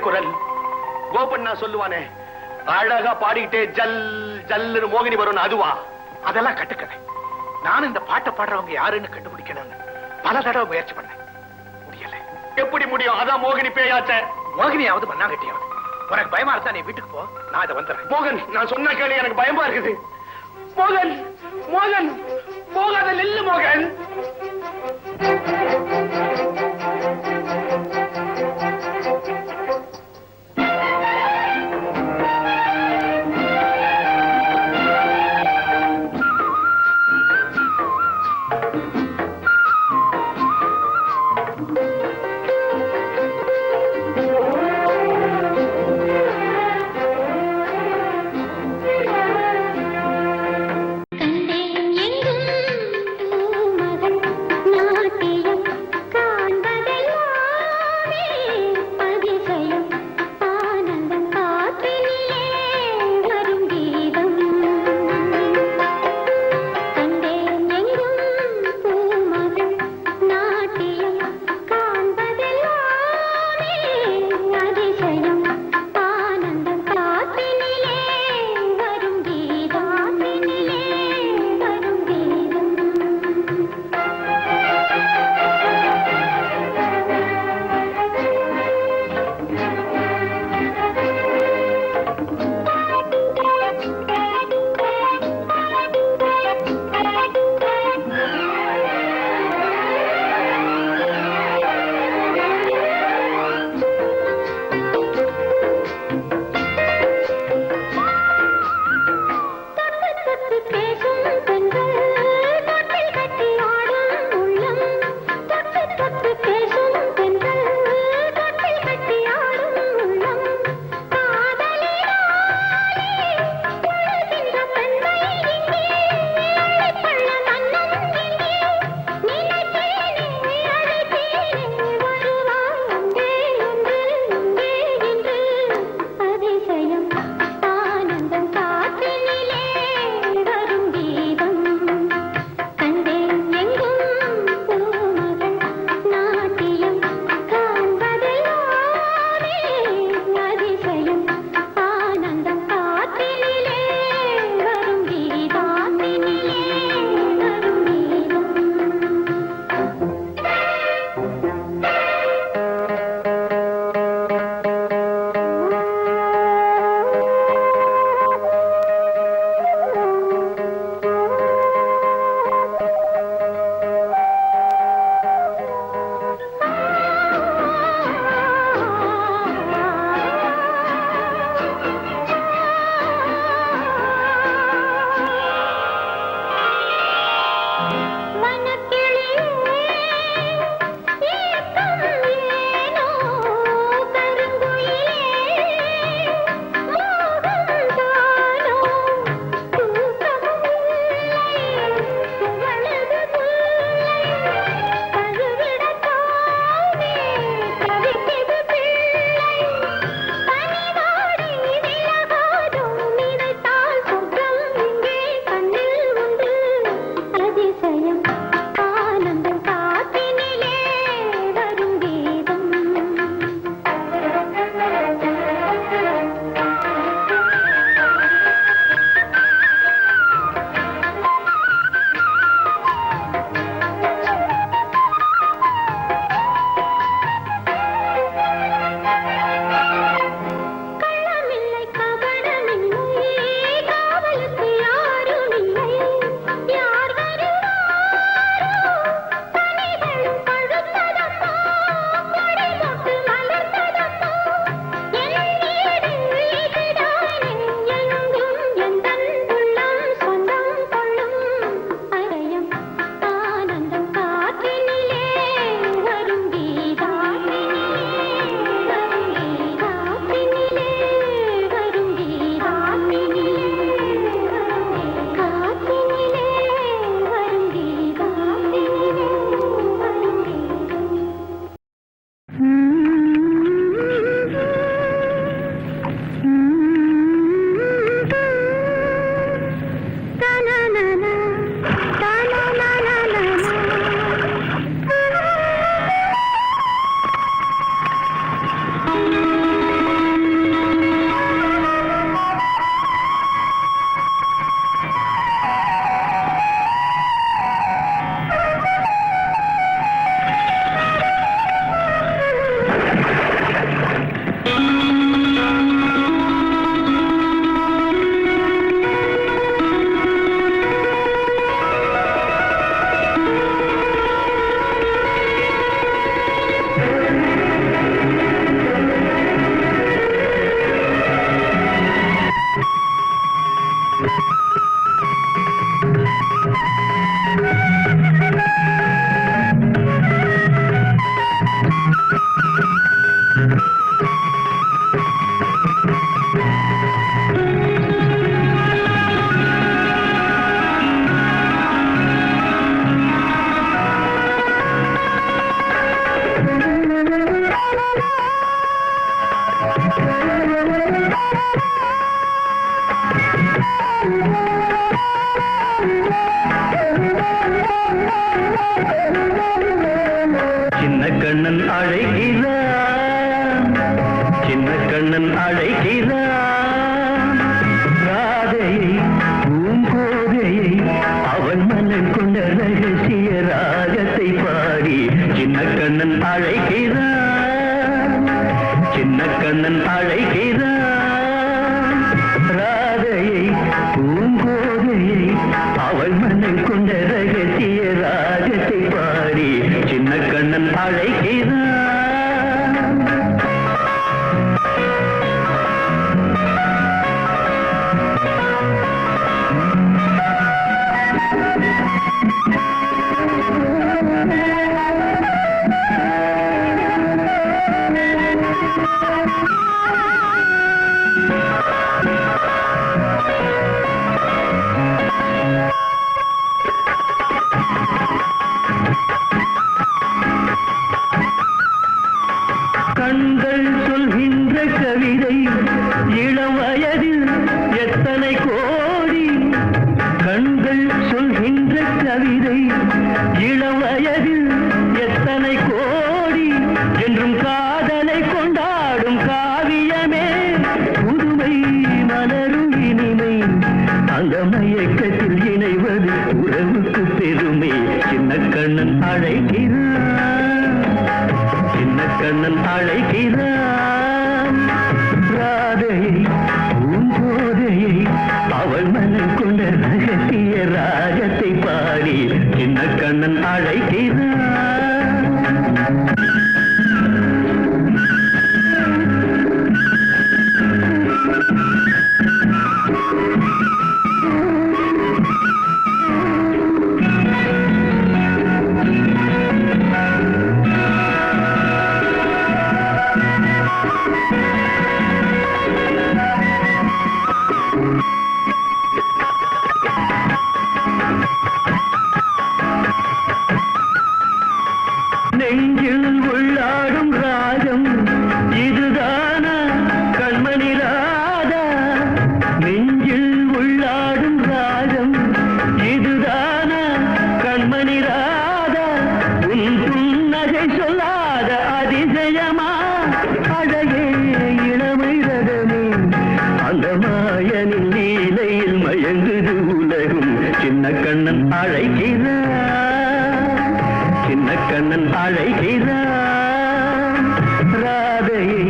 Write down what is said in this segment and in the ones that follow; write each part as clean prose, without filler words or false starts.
குரல். கோபண்ணா சொல்லுவானே, அழகா பாடிக்கிட்டே ஜல் ஜல்லுன்னு மோகினி வரும், அதுவா? அதெல்லாம் கட்டுக்கதை. நானும் இந்த பாட்டை பாடுறவங்க யாருன்னு கண்டுபிடிக்கணும்னு பல தடவை முயற்சி பண்ணேன், முடியல. எப்படி முடியும்? அதான் மோகினி பேயாச்ச. மோகினியாவது மண்ணாங்கட்டியாவது. உனக்கு பயமா இருந்தா நீ வீட்டுக்கு போ, நான் இதை வந்துடுறேன். மோகன், நான் சொன்ன கேளு, எனக்கு பயமா இருக்குது. மோகன், மோகன், போகாத நில்லு மோகன். கண்டேன் எங்கும் பூமகள் நாட்டியம் சின்ன கண்ணன் அழைக்கிறான், சின்ன கண்ணன் அழைக்கிறான். ராதையை பூங்கோதையை அவன் மனம் கொண்ட ரகசிய ராகத்தை பாடி சின்ன கண்ணன் அழைக்கிறான், சின்ன கண்ணன் அழைக்கிறான். ராதையை பூங்கோதையை அவள் மனம் கொண்ட ரகசிய ராகத்தை பாடி சின்ன கண்ணன் அழைக்கிறான். கண்கள் சொல்கின்ற கவிதை இளம் வயதில் எத்தனை கோடி, கண்கள் சொல்கின்ற கவிதை இளம் வயதில் எத்தனை கோடி, என்றும் காதலை கொண்டாடும் காவியமே புதுமை மலரும் இனிமை, அந்த மயக்கத்தில் இணைவது உறவுக்கு பெருமை. சின்ன கண்ணன் அழைக்கிறான், சின்ன கண்ணன் அழைக்கிறான். ராதையை பூங்கோதையை அவள் மனம் கொண்ட ரகசிய ராகத்தை பாடி சின்ன கண்ணன் அழைக்கிறான். நெஞ்சில் உள்ளாடும் ராகம் இதுதானா கண்மணி ராதா, நெஞ்சில் உள்ளாடும் ராகம் இதுதானா கண்மணி ராதா. உன் புன்னகை சொல்லாத அதிசயமா அழகே இளமை ரகமே, அந்த மாயனின் லீலையில் மயங்குது உலகும். சின்ன கண்ணன் அழைக்கிறான், சின்ன கண்ணன் அழைக்கிறான். ராதையை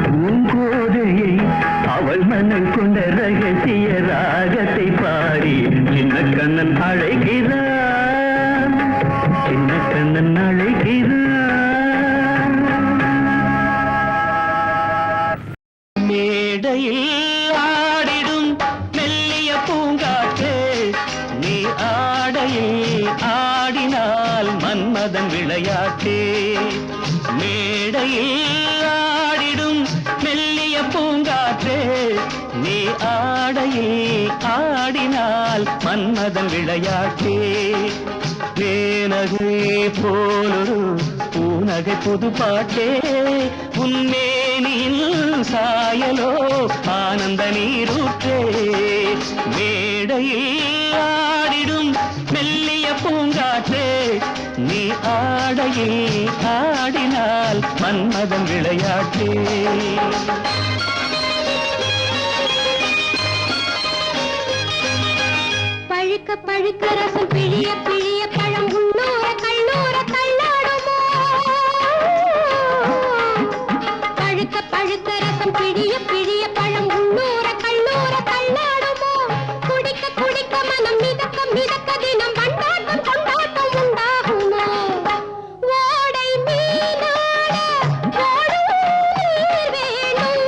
பூங்கோதையை அவள் மனம் கொண்ட ரகசிய ராகத்தை பாடி சின்ன கண்ணன் அழைக்கிறான், சின்ன கண்ணன் அழைக்கிறான். மேடையில் ஆடிடும் மெல்லிய பூங்காற்றே, நீ ஆடையில் ஆடினால் மன்மதன் விளையாட்டே. மேடையில் ஆடிடும் மெல்லிய பூங்காற்றே, நீ ஆடையில் ஆடினால் மன்மதன் விளையாட்டே. தேனகை போலொரு பூநகை புது பாட்டே, உன்மேனியில் சாயலோ ஆனந்த நீரூற்றே. மேடையில் ஆடிடும் மெல்லிய பூங்காற்றே, நீ ஆடையில் ஆடினால் மன்மதன் விளையாட்டே. பழுக்க பழுக்க ரசம் பிழிய பிழிய பழம் உள்ளூர கல்லூர தள்ளாடுமோ, பழுக்க பழுக்க ரசம் பிழிய பிழிய பழம் உள்ளூர கல்லூர தள்ளாடுமோ. குடிக்க குடிக்க மனம் மிதக்க மிதக்க தினம் கொண்டாட்டம் கொண்டாட்டம் உண்டாகுமோ. ஓடை மீனாட ஓடும் நீர் வேணும்,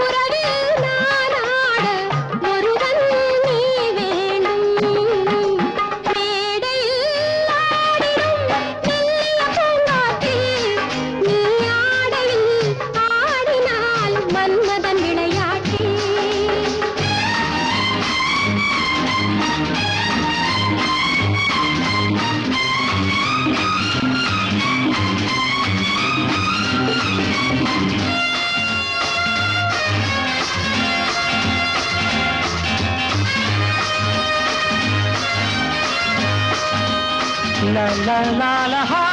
உறவில் நானாட ஒருவன் நீ வேணும். மேடையில் ஆடிடும் மெல்லிய பூங்காற்றில் நீ ஆடையில் ஆடினால் Manmadhan விளையாட்டே. la la la la ha,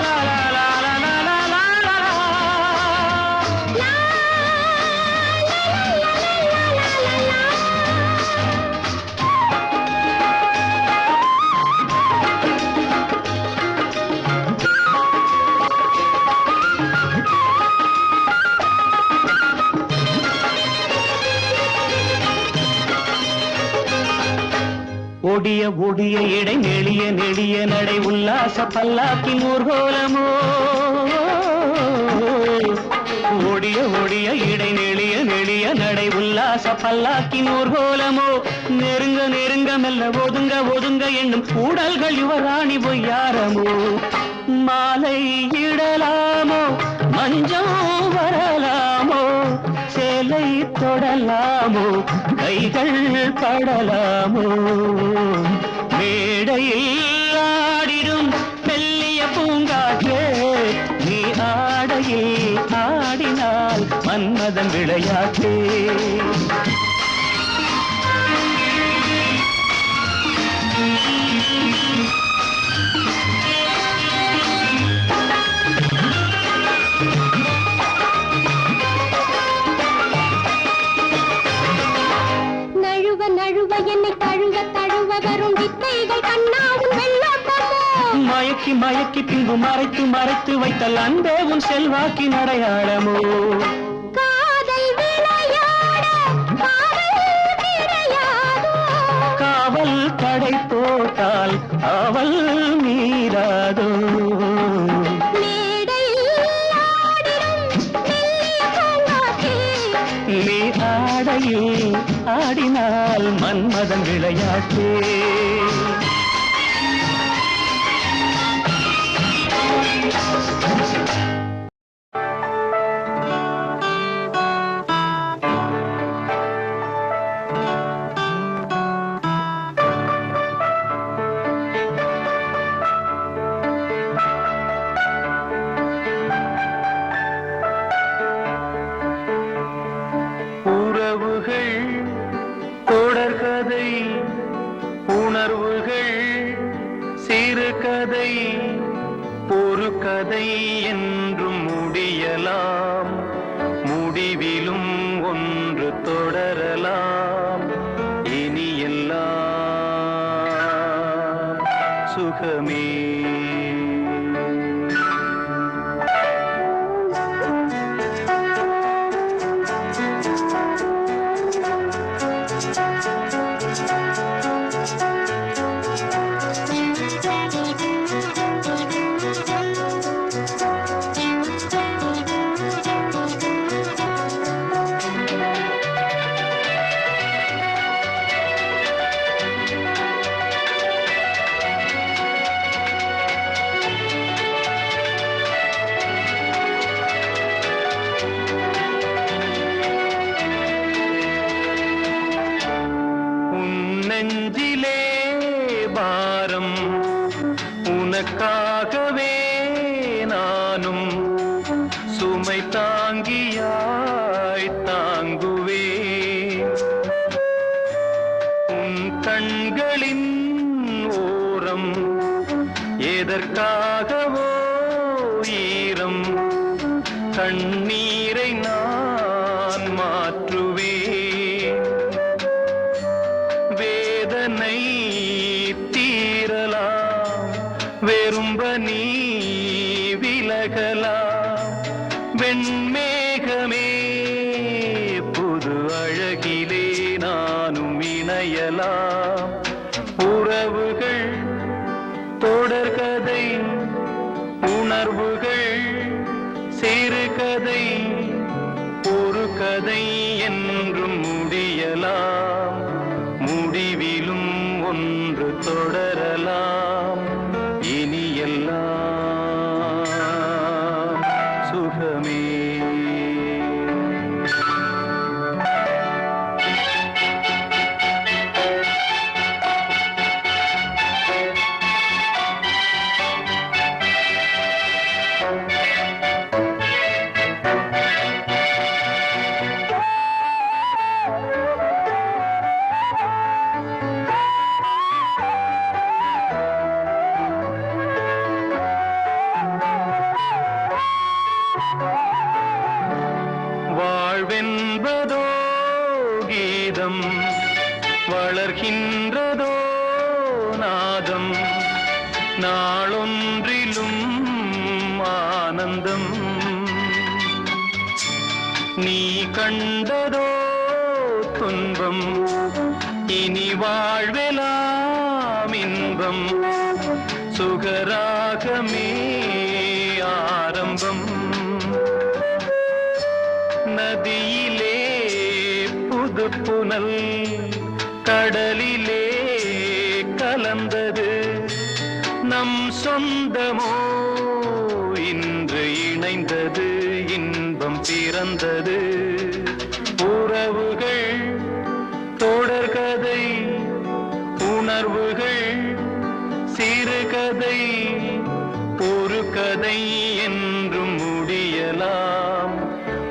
la la la la la la la la la. ஒடிய ஒடிய இடை நெளிய நெளிய நடை உல்லாச பல்லாக்கின் ஊர்கோலமோ. ஒடிய ஒடிய இடை நெளிய நெளிய நடை உல்லாச பல்லாக்கின் ஊர்கோலமோ. நெருங்க நெருங்க மெல்ல ஒதுங்க ஒதுங்க என்னும் கூடல்கள் யுவராணி பொய்யாரமோ. மாலை இடலாமோ மஞ்சம் வரலாமோ, சேலை தொடலாமோ கைகள் படலாமோ. மேடையில் ஆடிடும் மெல்லிய பூங்காற்றே, நீ ஆடையில் ஆடினால் மன்மதன் விளையாட்டே. என்னை தழுவ தழுவ வரும் வித்தைகள் கண்ணாவும் வெள்ளோட்டமோ. மயக்கி மயக்கி பின்பு மறைத்து மறைத்து வைத்தல் அன்பே உன் செல்வாக்கின் அடையாளமோ. காதல் விளையாட காதல் கிடையாதோ, காவல் தடை போட்டால் அவள் மீறாதோ. நீ ஆடையில் ஆடினால் மன்மதன் விளையாட்டே. தொடர்கதை உணர்வுகள் சிறுகதை ஒரு கதை என்றும் முடியலாம், முடிவிலும் ஒன்று தொடரலாம். இனி எல்லாம் சுகமே. நெஞ்சிலே பாரம் உனக்காகவே நானும் சுமை தாங்கியாய் தாங்குவே. உன் கண்களின் ஓரம் எதற்காகவோ ஈரம், கண்ணீரை நான் மாற்றுவேன். வேதனை தீரலாம், வெறும்ப நீ விலகலாம். வெண்மேகமே புது அழகிலே நானும் இணையலாம். உறவுகள் தொடர்கதை உணர்வுகள் சிறுகதை ஒரு கதை என்றும் முடியலாம், முடிவிலும் ஒன்று தொடரலாம். இனி எல்லாம் சுகமே. வாழ்வென்பதோ கீதம் வளர்கின்றதோ நாதம் நாளொன்றிலும் ஆனந்தம் நீ கண்டதோ துன்பம் இனி வாழ்வெலாம் இன்பம் சுகராகமே ஆரம்பம் நதியிலே புது புனல் கடலிலே கலந்தது நம் சொந்தமோ இன்று இணைந்தது இன்பம் பிறந்தது உறவுகள் தொடர்கதை உணர்வுகள் சிறுகதை ஒரு கதை என்றும் முடியலாம்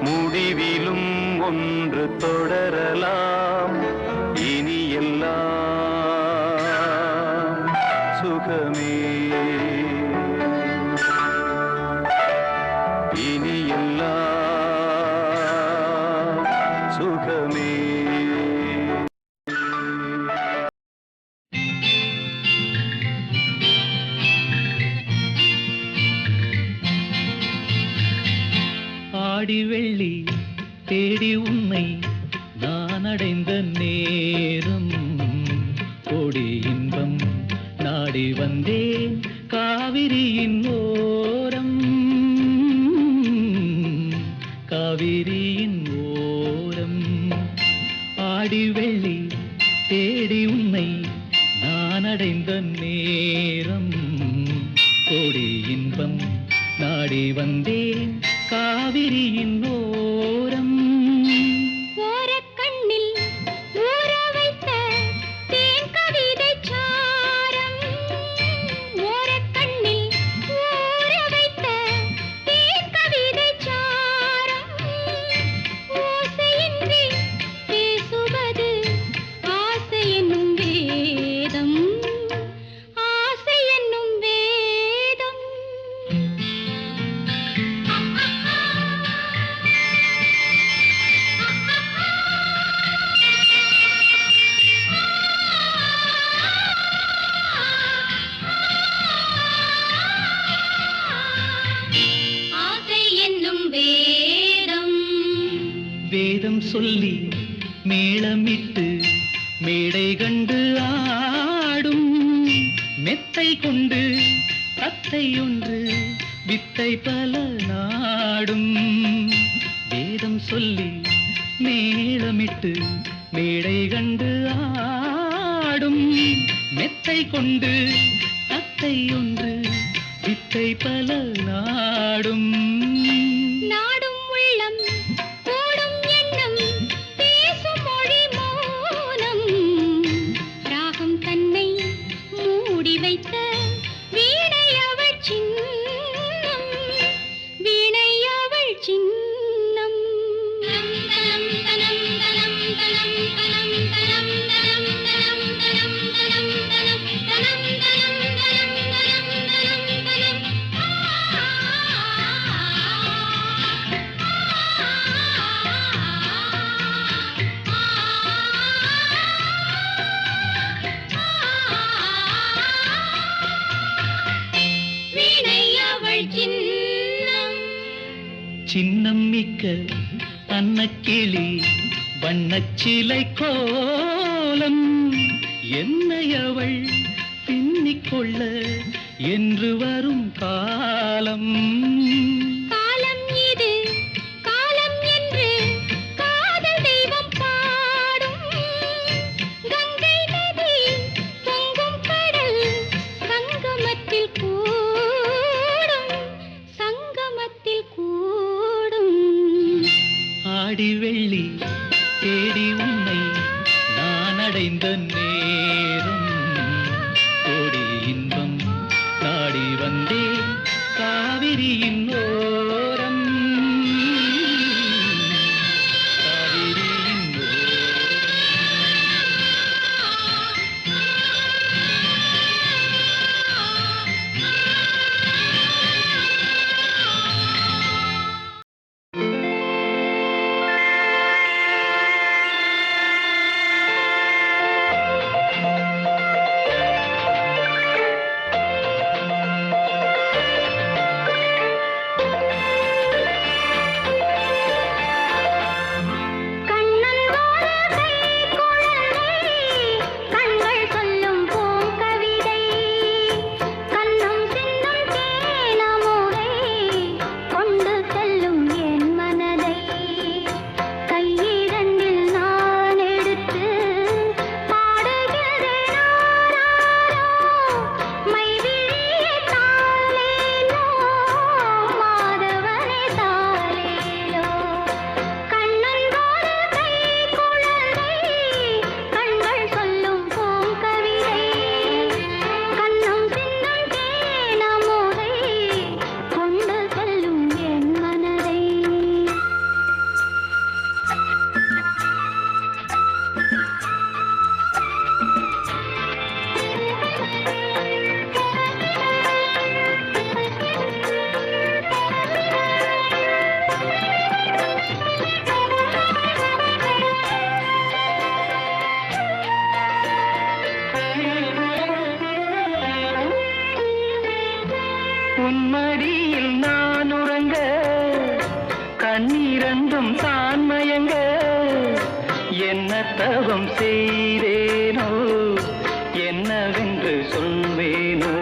முடிவிலும் ஒன்று தொடரலாம் இனி எல்லாம் சுகமே இனி எல்லாம் சுகமே ஆடி வெள்ளி தேடி உன்னை நான் அடைந்த நேரம் கோடி இன்பம் நாடி வந்தேன் காவிரியின் ஓரம் காவிரியின் ஓரம் ஆடி வெள்ளி தேடி உன்னை நான் அடைந்த நேரம் கோடி இன்பம் நாடி வந்தேன் காவிரியின் ஓரம் ஓரக்கண்ணில் ஊற வைத்த தேன் கவிதை சாரம் ஓரக்கண்ணில் ஊற வைத்த தேன் கவிதை சாரம் ஓசையின்றி பேசுவது ஆசை என்னும் வேதம் ஆசை என்னும் வேதம் ஆசை என்னும் வேதம் வேதம் சொல்லி மேளமிட்டு மேடை கண்டு ஆடும் மெத்தை கொண்டு தத்தை ஒன்று வித்தை பல நாடும் வேதம் சொல்லி மேளமிட்டு மேடை கண்டு ஆடும் மெத்தை கொண்டு தத்தை ஒன்று வித்தை பல நாடும் நாடும் உள்ளம் கூடும் எண்ணம் பேசும் மொழி மௌனம் ராகம் தன்னை மூடி வைத்த வீணை அவள் சின்னம் வீணை அவள் சின்னம் தனம் தனம் தனம் தனம் தனம் தனம் தனம் தனம் தனம் தனம் தனம் தனம் தனம் தனம் தனம் வீணை அவள் சின்னம் சின்னம் மிக்க அன்னக்கிளி வண்ணச்சிலை கோலம் என்னை அவள் பின்னிக்கொள்ள என்று வரும் காலம் காலம் இது காலம் என்று காதல் தெய்வம் பாடும் கங்கை நதி பொங்கும் கடல் சங்கமத்தில் கூடும் சங்கமத்தில் கூடும் ஆடி வெள்ளி தேடி உன்னை நான் அடைந்த நேரம் கோடி இன்பம் நாடி வந்தேன் காவிரியின் ஓரம் காவிரியின் ஓரம் மயங்க என்ன தவம் செய்தேனோ என்னவென்று சொல்வேனோ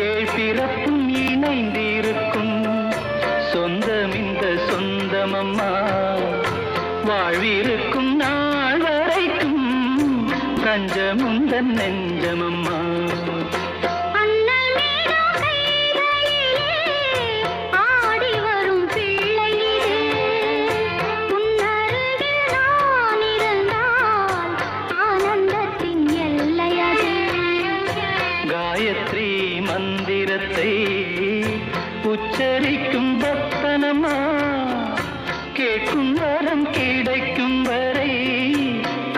ஏழ் பிறப்பும் இணைந்திருக்கும் சொந்தம் இந்த சொந்தமம்மா வாழ்விருக்கும் நாள் வரைக்கும் தஞ்சமுந்தன் நெஞ்சமம்மா காயத்ரி மந்திரத்தை உச்சரிக்கும் பக்தனம்மா கேட்கும் வரம் கிடைக்கும் வரை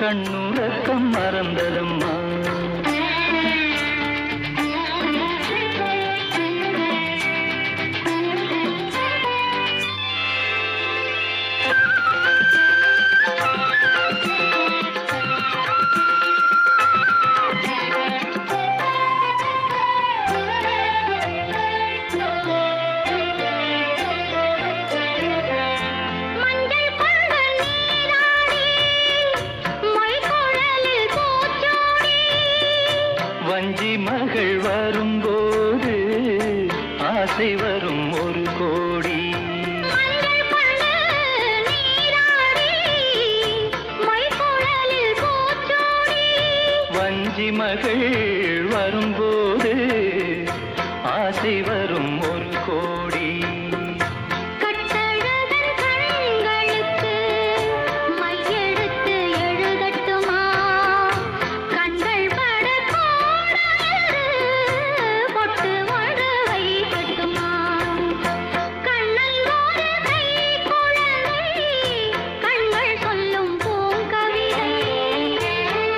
கண்ணுறக்கம் மறந்ததம்மா வஞ்சி மகள் வரும்போது ஆசை வரும் ஒரு கோடி வஞ்சி மகள் வரும்போது ஆசை வரும் ஒரு கோடி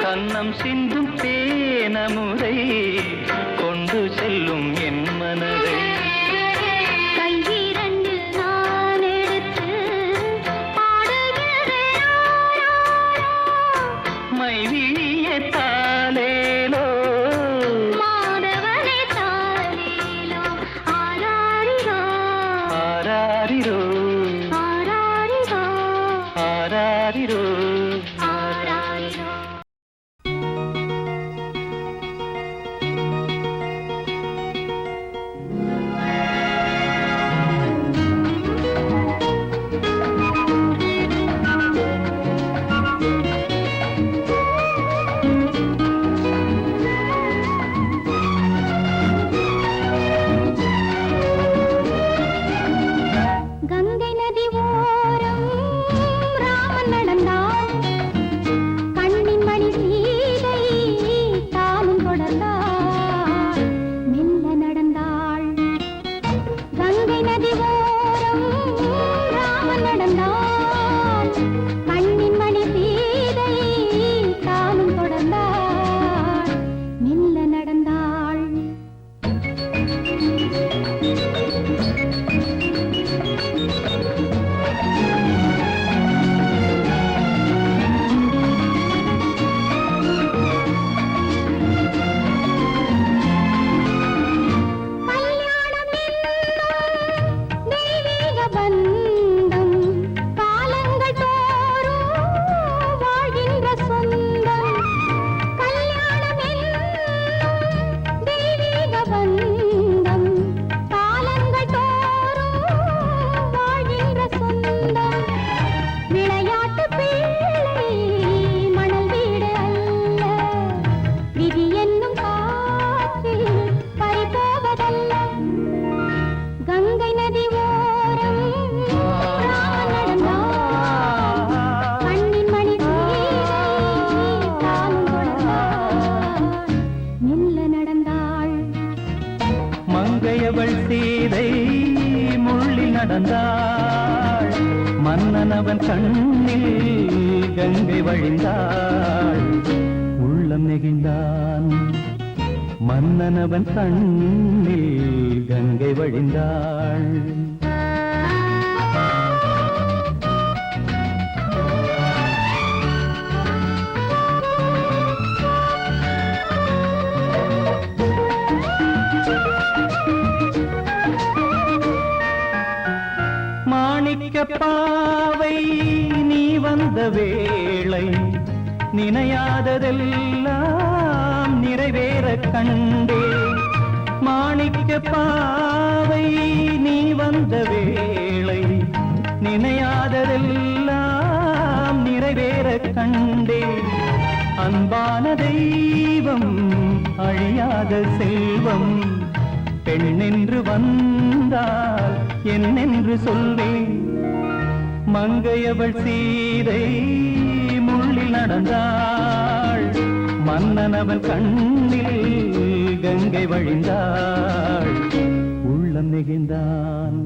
கண்ணம் சிந்தும் தேனமுதை கொண்டு செல்லும் என் மனதை கையிரண்டு நான் எடுத்து பாடுகிறேன் மைவிழிய தாலேலோ மாதவனே தாலேலோ ஆராரிரோ ஆராரிரோ ஆராரிரோ ஆராரிரோ ஆராரிரோ கங்கை நதி ஓரம் ராமன் நடந்தான் கண்ணின் மணி சீதை தானும் தொடர்ந்தாள் மெல்ல நடந்தாள் கங்கை நதி ஓரம் ராமன் நடந்தான் கண்ணின் மணி சீதை தானும் தொடர்ந்தாள் மெல்ல நடந்தாள் கல்யாணம் என்னும் தெய்வீக பந்தம் காலங்கள் தோறும் வாழ்கின்ற சொந்தம் கல்யாணம் என்னும் தெய்வீக பந்தம் காலங்கள் தோறும் வாழ்கின்ற சொந்தம் விளையாட்டு பிள்ளை மணல் வீடு அல்ல விதி என்னும் காற்றில் பறிபோவதல்ல கங்கை நதி ஓரம் ராமன் நடந்தான் கண்ணின் மணி சீதை தானும் தொடர்ந்தாள் மெல்ல நடந்தாள் மங்கையவள் சீதை முள்ளில் நடந்தாள் மன்னனவன் கண்ணில் கங்கை வழிந்தாள் உள்ளம் நெகிழ்ந்தான் மன்னனவன் கண்ணில் கங்கை வழிந்தாள் மாணிக்க பாவை நீ வந்த வேளை நினையாததெல்லாம் நிறைவேற கண்டே. மாணிக்க பாவை நீ வந்த வேளை நினையாததெல்லாம் நிறைவேற கண்டே. அன்பான தெய்வம் அழியாத செல்வம் பெண்ணென்று வந்தால் என்னென்று சொல்வேன். மங்கையவள் சீதை முள்ளில் நடந்தாள், மன்னனவன் கண்ணில் கங்கை வழிந்தாள், உள்ளம் நெகிழ்ந்தான்.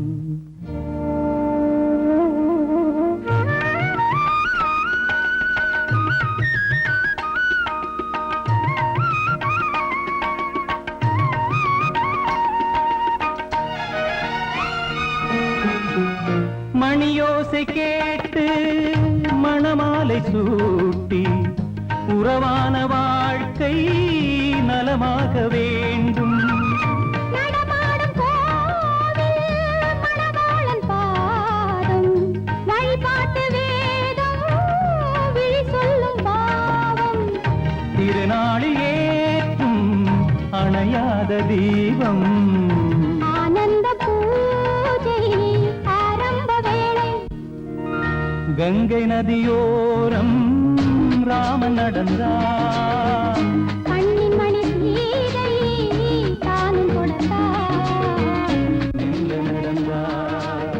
மணியோசை கேட்டு மணமாலை சூட்டி உறவான வாழ்க்கை நலமாக வேண்டும். நடமாடும் கோவில் மணவாளன் பாதம், வழிபாட்டு வேதம் விழி சொல்லும் பாவம். திருநாளில் ஏற்றும் அணையாத தீபம், ஆனந்த பூஜை ஆரம்ப வேளை. கங்கை நதியோரம் ராமன் நடந்தார், கண்ணின் மணி சீதை தானும் கொடுத்தார். மெல்ல நடந்தார்.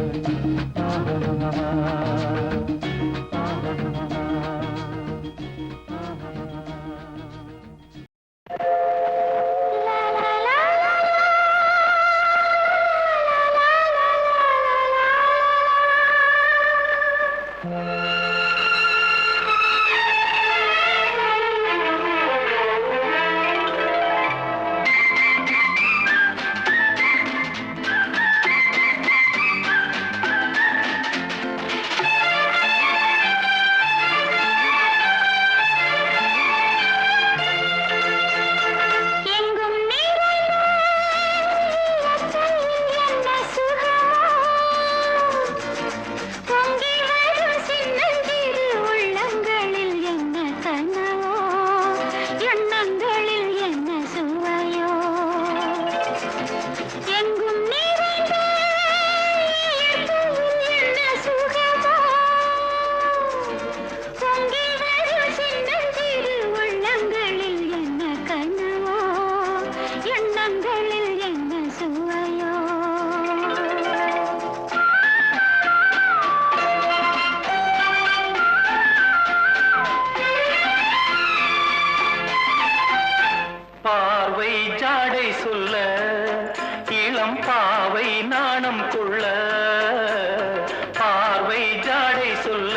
எங்கும் நிறைந்த என்ன சுகமோ, பொங்கி வரும் சின்னஞ்சிறு உள்ளங்களில் என்ன கனவோ, எண்ணங்களில் என்ன சுவையோ. எங்கும் நிறைந்த என்ன சுகமோ, பொங்கி வரும் சின்னஞ்சிறு உள்ளங்களில் என்ன கனவோ, எண்ணங்களில் என்ன சுவையோ. பார்வை ஜாடை சொல்ல இளம் பாவை நாணம் கொள்ள. பார்வை ஜாடை சொல்ல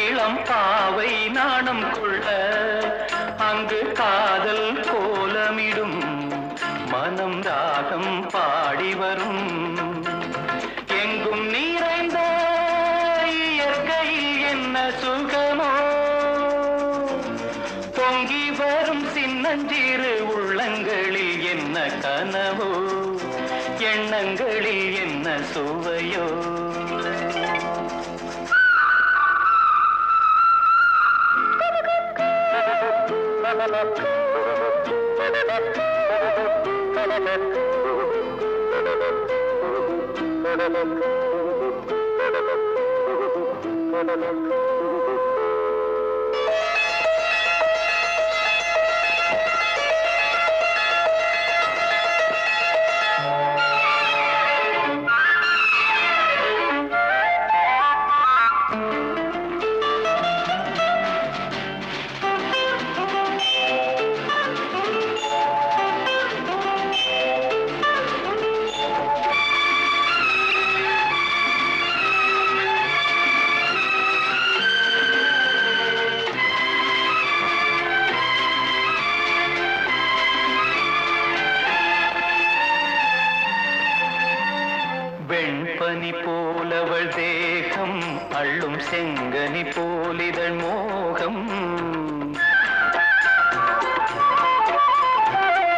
இளம் பாவை நாணம் கொள்ள. அங்கு காதல் கோலமிடும் மனம் ராகம் பாடி வரும். எங்கும் நிறைந்த இயற்கையில் என்ன சுகமோ, பொங்கி வரும் சின்னஞ்சிறு உள்ளங்களில் என்ன கனவோ, எண்ணங்களில் என்ன சுவையோ. வெண்பனி போலவள் தேகம் அள்ளும் செங்கனி போலிதழ் மோகம்.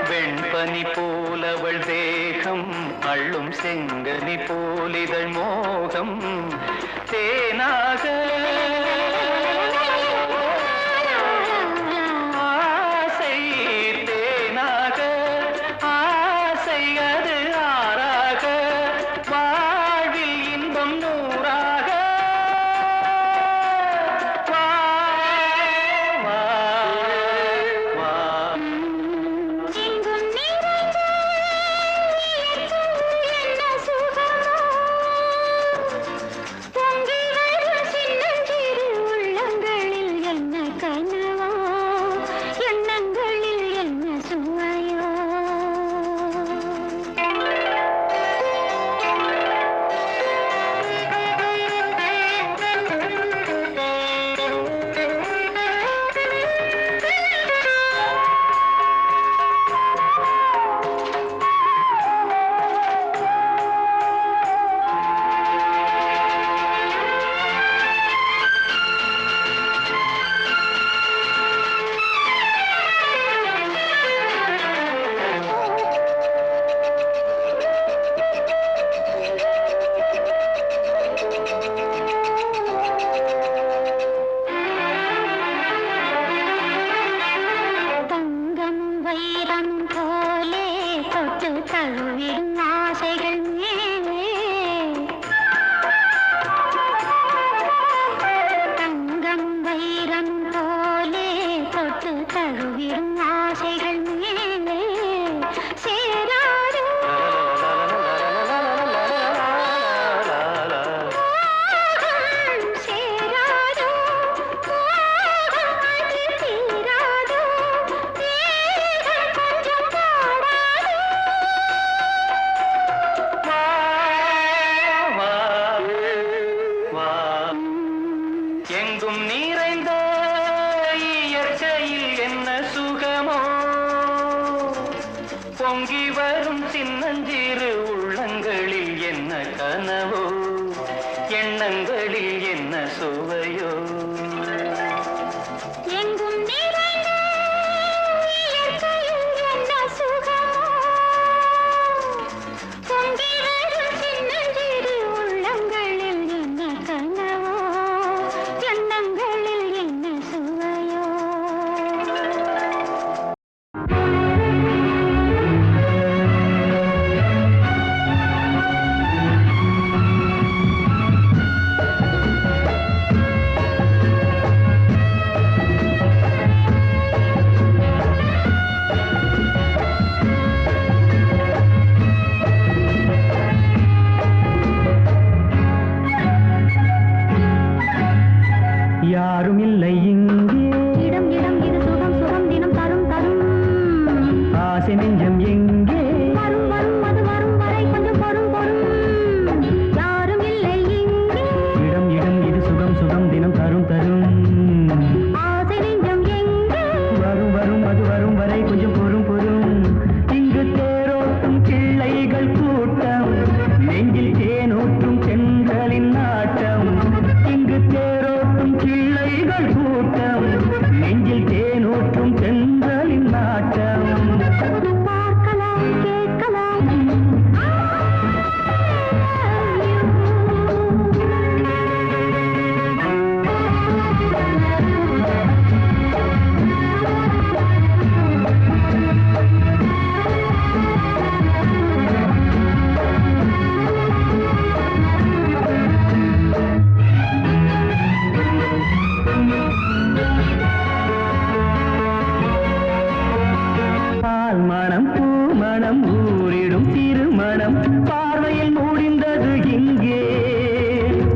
வெண்பனி போலவள் தேகம் அள்ளும் செங்கனி போலிதழ் மோகம் தேனாக ஆசை தேனாக ஆசை அது ஆறாக வாழ்வில் இன்பம் நூறாக வா வா வா எங்கும் நிறைந்த என்ன சுகமோ பொங்கி வரும் சின்னஞ்சிறு உள்ளங்களில் என்ன கனவோ எண்ணங்களில் என்ன சுவையோ தங்கம் வைரம் போலே தொட்டு தழுவிடும் ஆசைகள் மேலே தங்கம் வைரம் போலே தொட்டு தழுவிடும் ஆசைகள் மேலே சேராது சேராது அது தீராது கொஞ்சம் பாடாது வா வா எங்கும் நிறைந்த இயற்கையில் என்ன சுகமோ பொங்கி வரும் சின்னஞ்சிறு உள்ளங்களில் என்ன கனவோ எண்ணங்களில் என்ன சுவையோ எங்கும் நிறைந்த இயற்கையில் என்ன சுகமோ பொங்கி வரும் சின்னஞ்சிறு உள்ளங்களில் என்ன கனவோ எண்ணங்களில் என்ன சுவையோ யாரும் இல்லை இங்கே இடம் இடம் இது சுகம் சுகம் தினம் தரும் தரும் ஆசை நெஞ்சம் எங்கே வரும் வரும் அது வரும் வரை கொஞ்சம் பொறும் பொறும் யாரும் இல்லை இங்கே இடம் இடம் இது சுகம் சுகம் தினம் தரும் தரும் ஆசை நெஞ்சம் எங்கே வரும் வரும் அது வரும் வரை கொஞ்சம் பொறும் பொறும் இங்கு தேரோட்டும் கிள்ளைகள் கூட்டம் நெஞ்சில் தேனூற்றும் சென்றலின் நாட்டம் இங்கு தேரோட்டும் கிள்ளைகள் கூட்டம் நெஞ்சில் தேனூற்றும் சென்றலின் நாட்டம் பார்க்கலாம் கேட்கலாம் பால் மனம் பூ மனம் ஊரிடும் திருமணம் பார்வையில் முடிந்தது இங்கே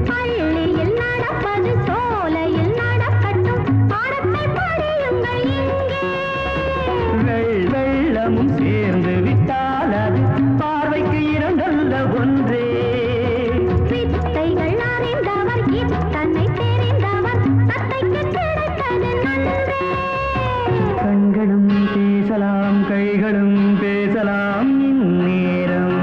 பள்ளியில் நடப்பது சோலையில் நடக்கட்டும் பாடத்தை படியுங்கள் இங்கே வெள்ளமும் சேர்ந்து விட்டால் அது பார்வைக்கு இரண்டல்ல ஒன்றே வித்தைகள் அறிந்தவர் இத்தனை தெரிந்தவர் தத்தைக்கு கிடைத்தது நன்றே கண்களும் பேசலாம் கைகளும் பேசலாம் இந்நேரம்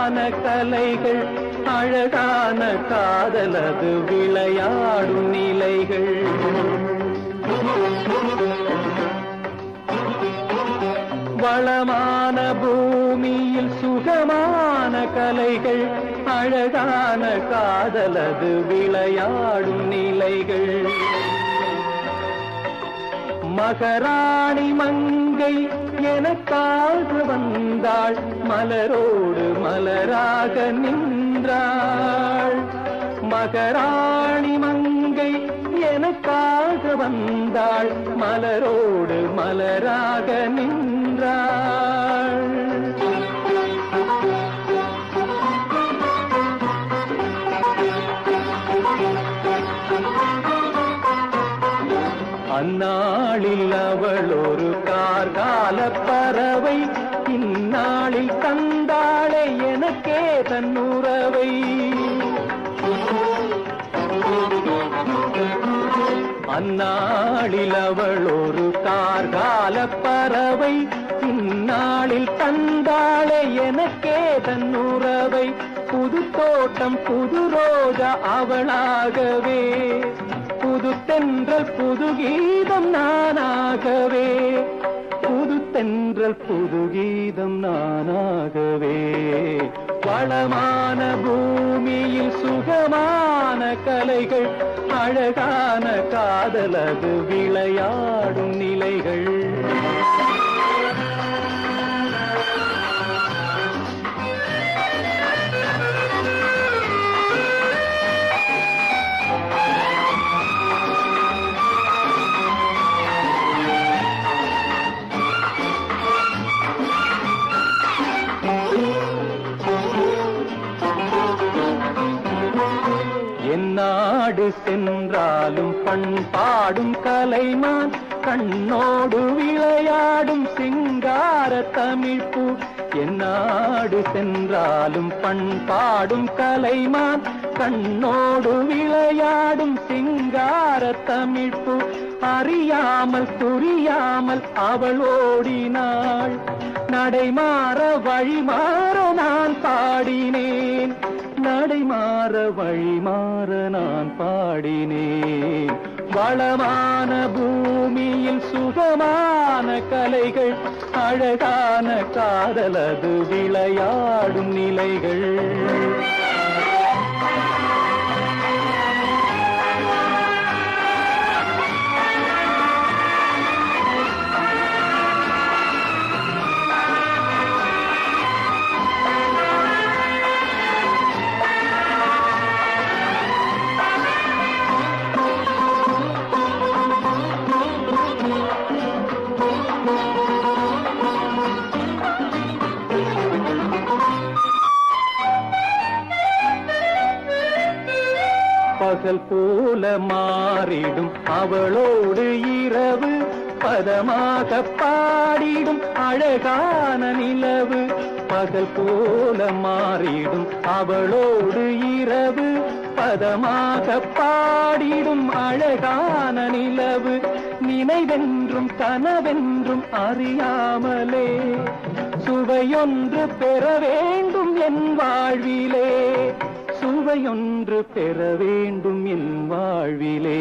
சுகமான கலைகள் அழகான காதலது விளையாடும் நிலைகள் வளமான பூமியில் சுகமான கலைகள் அழகான காதலது விளையாடும் நிலைகள் மகராணி மங்கை எனக்காக வந்தாள் மலரோடு மலராக நின்றாள் மகராணி மங்கை எனக்காக வந்தாள் மலரோடு மலராக நின்றாள் அந்நாளில் அவள் ஒரு கார்கால பறவை இந்நாளில் தந்தாளே எனக்கே தன்னுறவை அந்நாளில் அவள் ஒரு கார்கால பறவை இந்நாளில் தந்தாளே எனக்கே தன்னுறவை புது தோட்டம் புது ரோஜா அவளாகவே புது தென்றல் புது கீதம் நானாகவே புது தென்றல் புது கீதம் நானாகவே வளமான பூமியில் சுகமான கலைகள் அழகான காதலது விளையாடும் நிலைகள் நாடு சென்றாலும் பண்பாடும் கலைமான் கண்ணோடு விளையாடும் சிங்கார தமிழ்ப்பு என்னாடு சென்றாலும் பண்பாடும் கலைமான் கண்ணோடு விளையாடும் சிங்கார தமிழ்ப்பு அறியாமல் புரியாமல் அவள் ஓடினாள் நடைமாற வழிமாற நான் பாடினேன் நடைமாற வழிமாற நான் பாடினேன் வளமான பூமியில் சுகமான கலைகள் அழகான காதலது விளையாடும் நிலைகள் பகல் போல மாறிடும் அவளோடு இரவு பதமாக பாடிடும் அழகான நிலவு பகல் போல மாறிடும் அவளோடு இரவு பதமாக பாடிடும் அழகான நிலவு நினைவென்றும் கனவென்றும் அறியாமலே சுவையொன்று பெற வேண்டும் என் வாழ்விலே சுவையொன்று பெற வேண்டும் என் வாழ்விலே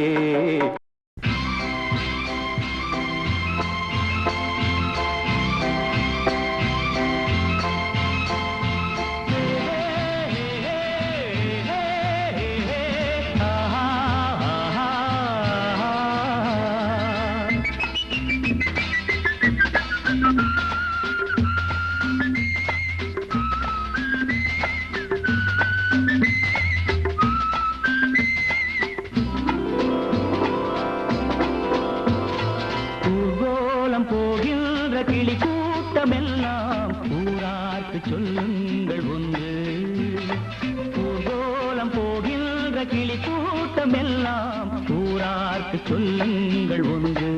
கிளி கூட்டமெல்லாம் ஊரார்க்கு சொல்லுங்கள் ஒன்று ஊர்கோலம் போகின்ற கிளி கூட்டமெல்லாம் ஊரார்க்கு சொல்லுங்கள் ஒன்று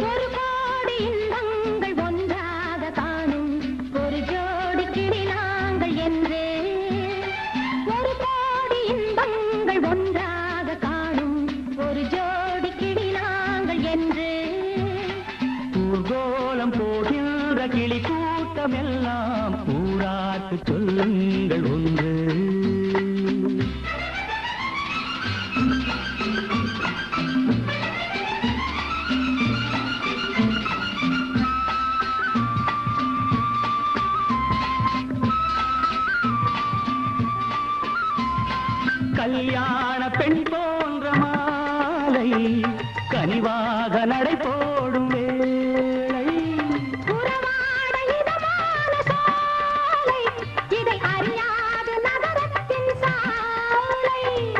ஒரு கோடி இன்பங்கள் ஒன்றாக காணும் ஒரு ஜோடி கிளி நாங்கள் என்று ஒரு கோடி இன்பங்கள் ஒன்றாக காணும் ஒரு ஜோடி கிளி நாங்கள் என்று ஊர்கோலம் போகின்ற கிளி கூட்டமெல்லாம் ஊரார்க்கு சொல் சொல்லுங்கள் ஒன்று. கல்யாண பெண் போன்ற மாலை கனிவாக நடை போடும் வேளை, உறவாட இதமான சாலை, இதை அறியாத நகரத்தின் சாலை.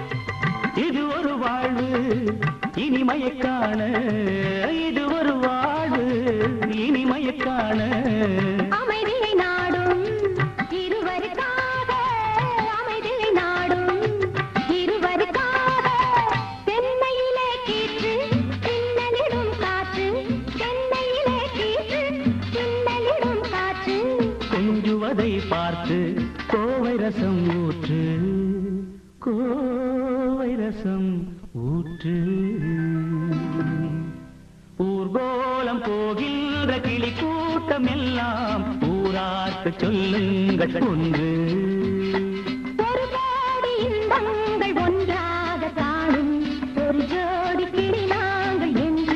இது ஒரு வாழ்வு இனிமையைக் காண, இது ஒரு வாழ்வு இனிமையைக் காண. அமைதியை நாடும் இருவருக்காக, அமைதியை நாடும் இருவருக்காக. தென்னையிலே கீற்று பின்னலிடும் காற்று, தென்னையிலே கீற்று பின்னலிடும் காற்று. கொஞ்சுவதை பார்த்து கோவை ரசம் ஊற்று, கோவை ரசம் ஊற்று. ஊர்கோலம் போகின்ற கிளி கூட்டம் எல்லாம் ஊரார்க்கு சொல்லுங்கள் ஒன்று. ஒரு கோடி இன்பங்கள் ஒன்றாக காணும், ஒரு ஜோடி கிளி நாங்கள் என்று.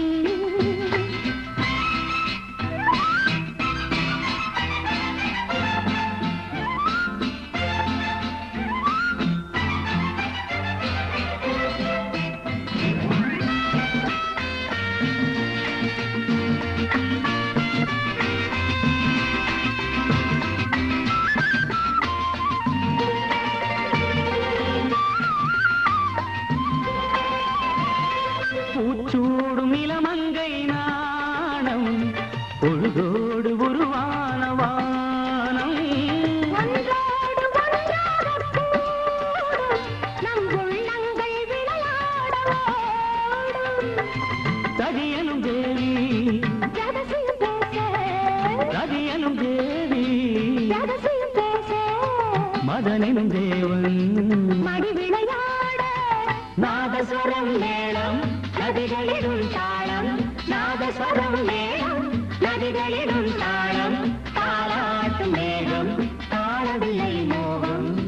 பூச்சூடும் இளமங்கை நாணம், பொழுதோடு உருவான வானம். ஒன்றோடு ஒன்றாகக் கூடும், நம் உள்ளங்கள் விளையாட ஓடும். ததியனும் தேவி, ரகசியம் பேச, ததியனும் தேவி, ரகசியம் பேச. மதனினும் தேவன். மடி விளையாட நாதஸ்வரம் மேளம் நதிகளிலும் தாளம், நாதஸ்வரம் மேளம் நதிகளிலும் தாளம். தாளாட்டும் மேகம் தாளவில்லை மோகம்,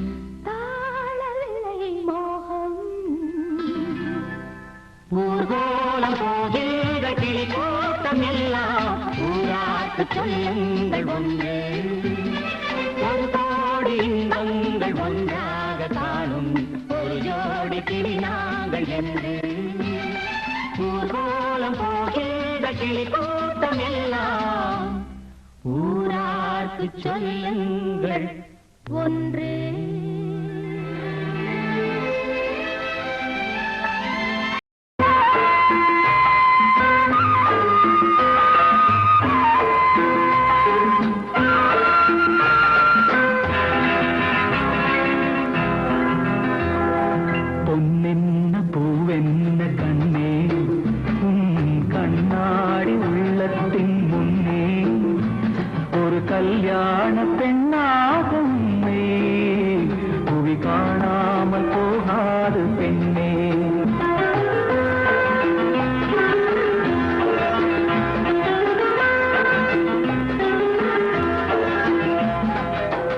தாளவில்லை மோகம். ஊர்கோலம் போகின்ற கிளி கூட்டம் எல்லாம் ஊரார்க்கு சொல்லுங்கள் ஒன்று. ஒரு கோடி இன்பங்கள் ஒன்றாக காணும், ஒரு ஜோடி கிளி நாங்கள் என்று. ஊர்கோலம் போகின்ற கிளி கூட்டம் எல்லாம் ஊரார்க்கு சொல்லுங்கள் ஒன்று. பொன்னென்ன பூவென்ன கண்ணே, கண்ணாடி உள்ளத்தின் முன்னே ஒரு கல்யாண பெண்ணாக உன்னை புவி காணாமல் போகாது பெண்ணே.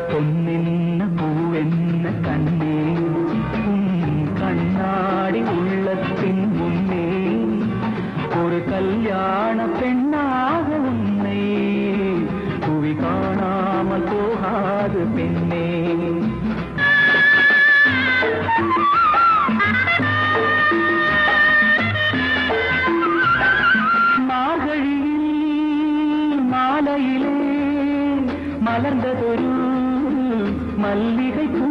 பொன்னென்ன பூவென்ன கண்ணே, கண்ணாடி உள்ளத்தின் முன்னே ஒரு கல்யாண பெண்ணாக உன்னை புவி காணாமல் போகாது பெண்ணே. மார்கழியில் மாலையிலே மலர்ந்ததொரு மல்லிகை பூ,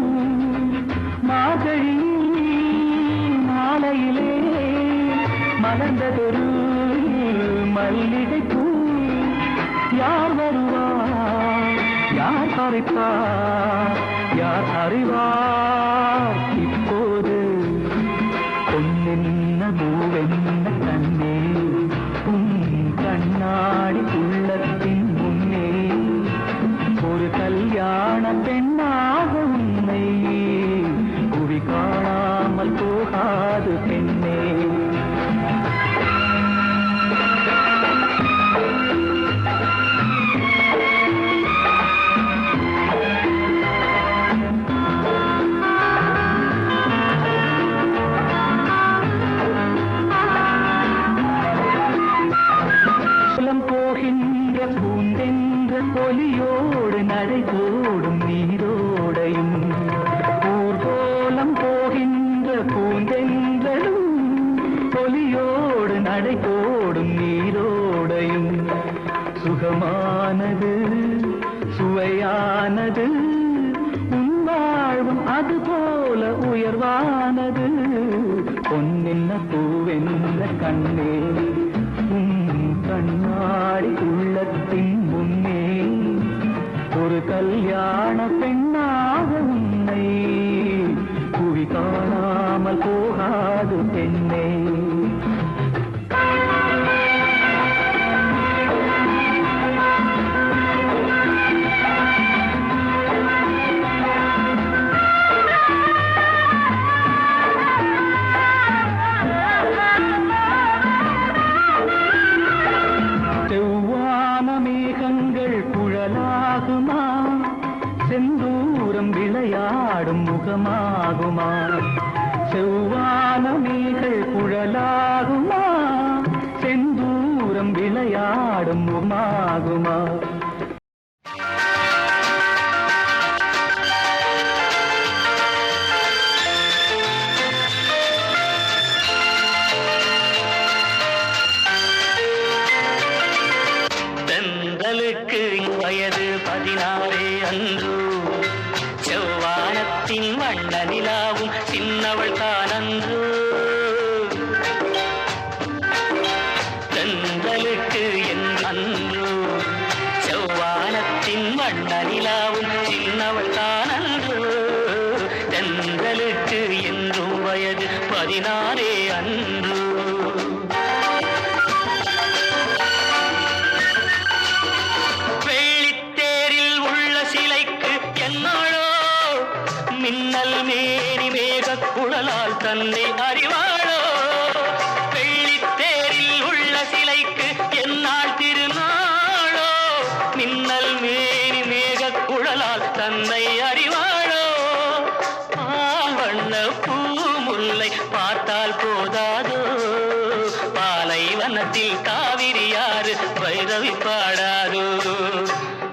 மார்கழியில் மாலையிலே மலர்ந்ததொரு மல்லிகை பூ. யார் வருவார், யார் பறிப்பார், யார் அறிவார் இப்போது. பொன்னென்ன பூவென்ன கண்ணே, கண்ணாடி உள்ளத்தின் முன்னே ஒரு கல்யாண பெண்ணாக உன்னை புவி காணாமல் போகாது பெண்ணே. நடை போடும் நீரோடையும் சுகமானது சுவையானது உன் வாழ்வும் அதுபோல உயர்வானது பொன்னென்ன பூவென்ன கண்ணே கண்ணாடி உள்ளத்தின் முன்னே ஒரு கல்யாண பெண்ணாக உன்னை புவி காணாமல் போகாது பெண்ணே செந்தூரம் விளையாடும் முகமாகுமா செவ்வானமேகள் குழலாகுமா செந்தூரம் விளையாடும் முகமாகுமா தென்றலுக்கு வயது 16 அன்று செவ்வானத்தின் வண்ண நிலாவும் சின்னவள் தானன்று தென்றலுக்கு என்று செவ்வானத்தின் வண்ண நிலாவும் சின்னவள் தானன்று தென்றலுக்கு என்றும் வயது 16 அன்று மின்னல் மேனி மேகக் குழலால் தன்னை அறிவாளோ வெள்ளித்தேரில் உள்ள சிலைக்கு என்னால் திருநாளோ மின்னல் மேனி மேகக் குழலால் தன்னை அறிவாளோ பால் வண்ண பூ முல்லை பார்த்தால் போதாதோ பாலைவனத்தில் காவிரி யாறு பைரவி பாடாதோ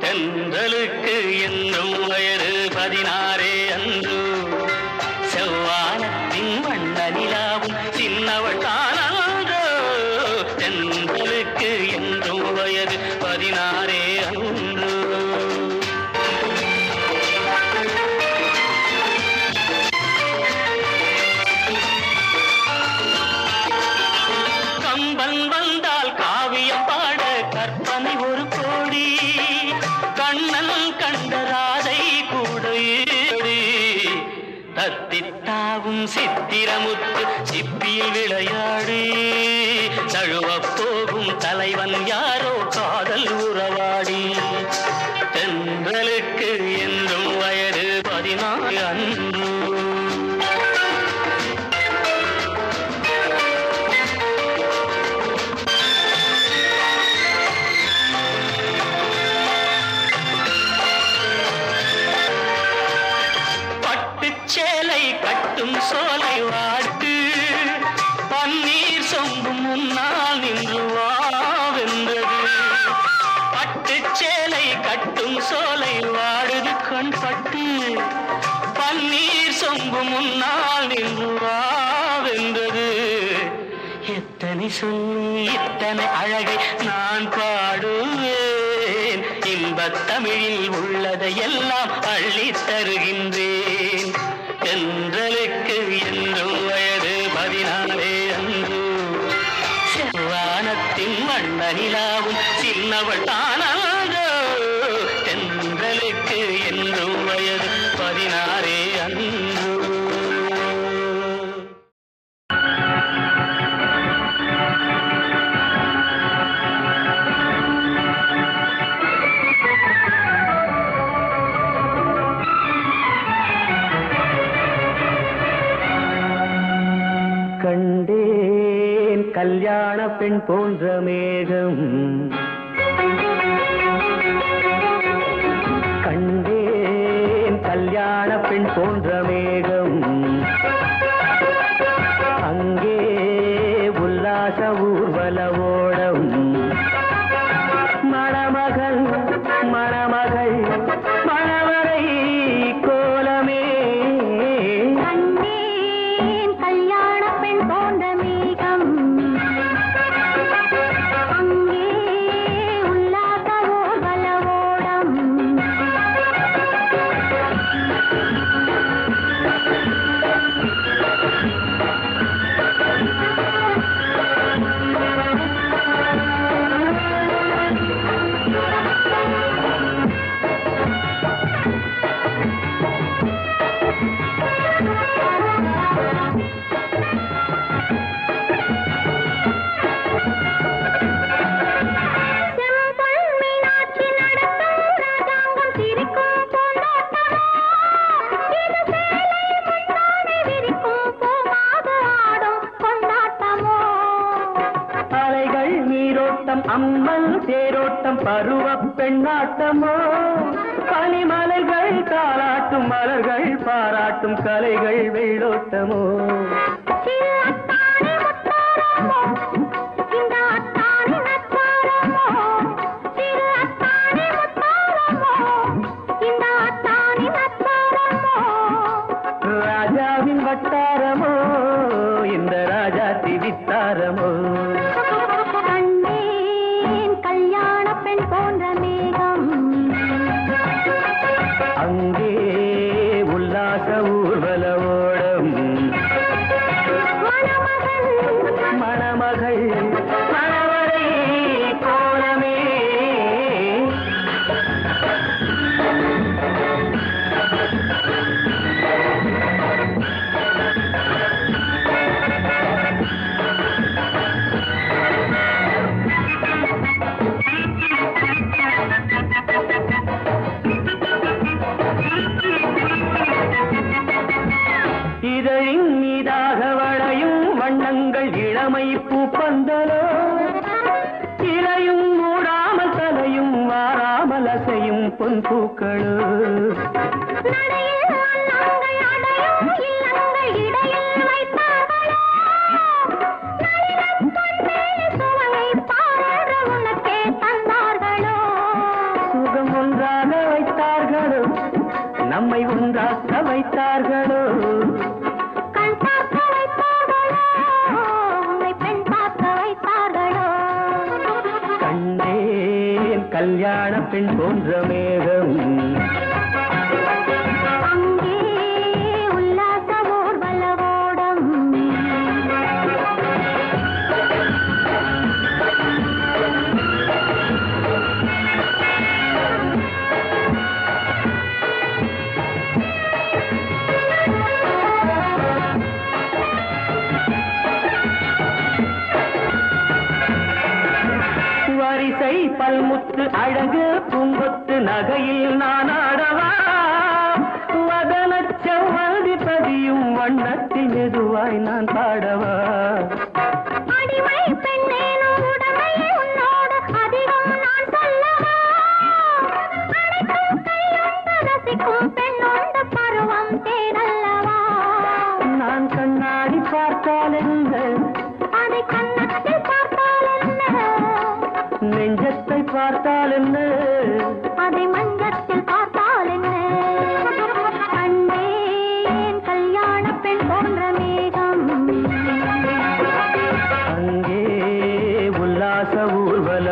தென்றலுக்கு என்னும் வயது 16 அன்று செவ்வானத்தின் வண்ண நிலாவும் சின்னவள் தானன்றோ தென்றலுக்கு என்றும் வயது 16 அன்று கம்பன் வந்தால் காவியம் பாட கற்பனை ஒரு கோடி கண்ணன் கண்ட ராதை கூட தத்தித்தாவும் சித்திரமுத்து சிப்பியில் விளையாடி தழுவப் போகும் தலைவன் யாரோ காதல் உறவாடி தென்றலுக்கு என்றும் வயது 16 அன்று சேலை கட்டும் சோலை வாட்டு பன்னீர் சொம்பு முன்னால் நின்று வாவென்றது பட்டு சேலை கட்டும் சோலை வாடுது கண் பட்டு பன்னீர் சொம்பு முன்னால் நின்று வாவென்றது எத்தனை சொல்லி இத்தனை அழகை நான் பாடுவேன் இன்பத் தமிழில் உள்ளதை எல்லாம் அள்ளித் தருகின்றேன் தென்றலுக்கு என்றும் வயது 16 அன்று செவ்வானத்தின் வண்ண நிலாவும் சின்னவள் தானன்றோ தென்றலுக்கு என்றும் வயது 16 அன்று கண்டேன் கல்யாண பெண் போன்ற மேகம் கண்டேன் கல்யாண பெண் போன்ற மேகம் அங்கே உல்லாச ஊர்வல ஓடம் மணமகள் மணமகள் மணவரை கோலமே கண்டேன் கல்யாண பெண் போன்ற மேகம் பருவ பெண்ணாட்டமோ பனிமலைகள் தாளாட்டும் மலர்கள் பாராட்டும் கலைகள் வெள்ளோட்டமோ ராஜாவின் வட்டாரமோ இந்த ராஜாத்தி வித்தாரமோ கல்யாண பெண் போன்ற மேகம் அங்கே உல்லாச ஊர்வல ஓடம் மணமகள் மணவரை கோலமே இதழின் மீதாக வளையும் வண்ணங்கள் இளமை பூப்பந்தலோ இலையும் மூடாமல் தலையும் வாராமல் அசையும் பொன் பூக்களோ சுகம் ஒன்றாக வைத்தார்களோ நம்மை ஒன்றாக்க வைத்தார்களோ கண்டேன் கல்யாண பெண் போன்ற மேகம் அங்கே உல்லாச ஊர்வல ஓடம் வரிசை பல்முத்து அழகு பூங்கொத்து நகையில் நான் ஆடவா வதன செவ்வந்தி பதியும் வண்ணத்தில் மெதுவாய் நான் பாடவா அடிமை பெண்ணேனும் உடமை உன்னோடு அதிகம் நான் சொல்லவா அனைத்தும் கையுண்டு ரசிக்கும் பெண்ணோடு பருவம் தேனல்லவா நான் கண்ணாடி பார்த்தால் என்ன அதை கண்ணத்தில் பார்த்தால் என்ன நெஞ்சத்தை பார்த்தால் என்ன அதை மஞ்சத்தில் பார்த்தால் என்ன கண்டேன் கல்யாண பெண் போன்ற மேகம் அங்கே உல்லாச ஊர்வல